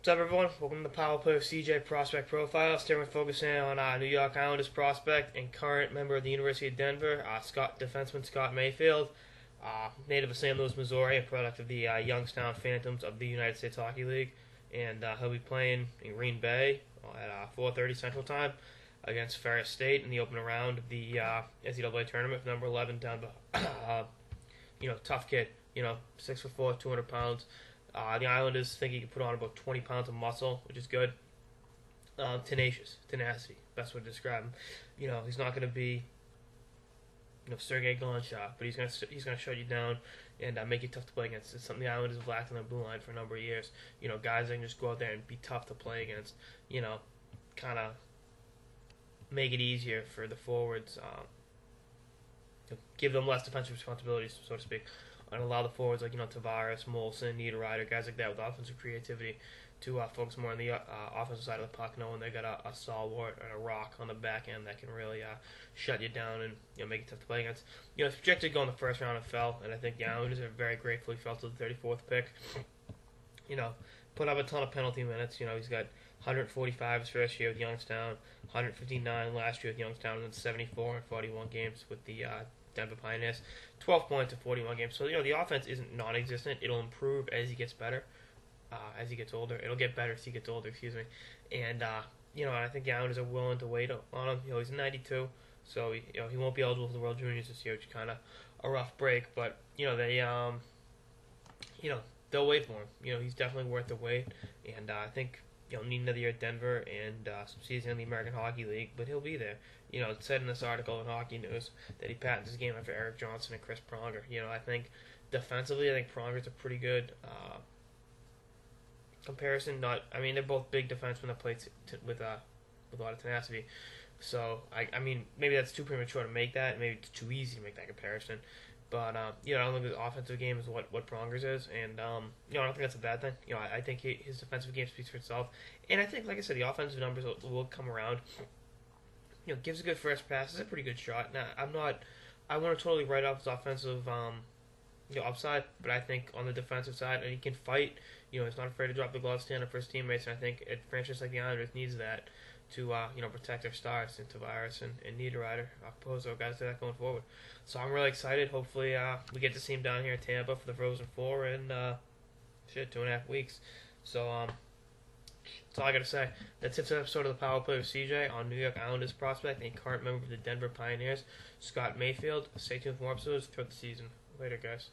What's up, everyone? Welcome to the Power Play with CJ Prospect Profile. Today we're focusing on New York Islanders prospect and current member of the University of Denver, defenseman Scott Mayfield, native of St. Louis, Missouri, a product of the Youngstown Phantoms of the United States Hockey League, and he'll be playing in Green Bay at 4:30 Central Time against Ferris State in the opening round of the NCAA tournament for number 11 down to tough kid, 6'4", 200 pounds. The Islanders think he can put on about 20 pounds of muscle, which is good. Tenacity, best way to describe him. He's not going to be, Sergei Gonchar, but he's going to shut you down and make it tough to play against. It's something the Islanders have lacked on their blue line for a number of years. Guys that can just go out there and be tough to play against. Kind of make it easier for the forwards. Give them less defensive responsibilities, so to speak, and allow the forwards like Tavares, Molson, Niederreiter, guys like that with offensive creativity to focus more on the offensive side of the puck, knowing they got a stalwart and a rock on the back end that can really shut you down and make it tough to play against. It's projected to go in the first round and fell, and I think the Islanders are very gratefully fell to the 34th pick. Put up a ton of penalty minutes. He's got 145 his first year with Youngstown, 159 last year with Youngstown, and then 74 in 41 games with the Denver Pioneers. 12 points in 41 games. So, the offense isn't non-existent. It'll improve as he gets better, as he gets older. It'll get better as he gets older, excuse me. And, I think the Islanders are willing to wait on him. He's 92, so, he won't be eligible for the World Juniors this year, which is kind of a rough break. But, they'll wait for him. He's definitely worth the wait. And I think need another year at Denver and some season in the American Hockey League, but he'll be there. It said in this article in Hockey News that he patents his game after Eric Johnson and Chris Pronger. I think defensively, Pronger's a pretty good comparison. They're both big defensemen that play with a lot of tenacity. So, maybe that's too premature to make that. Maybe it's too easy to make that comparison. But, I don't think the offensive game is what Pronger's is. And, I don't think that's a bad thing. I think his defensive game speaks for itself. And I think, like I said, the offensive numbers will come around. Gives a good first pass. It's a pretty good shot. Now, I want to totally write off his offensive, upside. But I think on the defensive side, and he can fight. He's not afraid to drop the gloves, stand up for his teammates. And I think a franchise like the Islanders needs that to protect their stars, and Tavares and Niederreiter, Pozo, guys like that going forward. So I'm really excited. Hopefully we get to see him down here in Tampa for the Frozen Four in 2.5 weeks. So that's all I got to say. That's it for the episode of the Power Play with CJ on New York Islanders prospect and current member of the Denver Pioneers, Scott Mayfield. Stay tuned for more episodes throughout the season. Later, guys.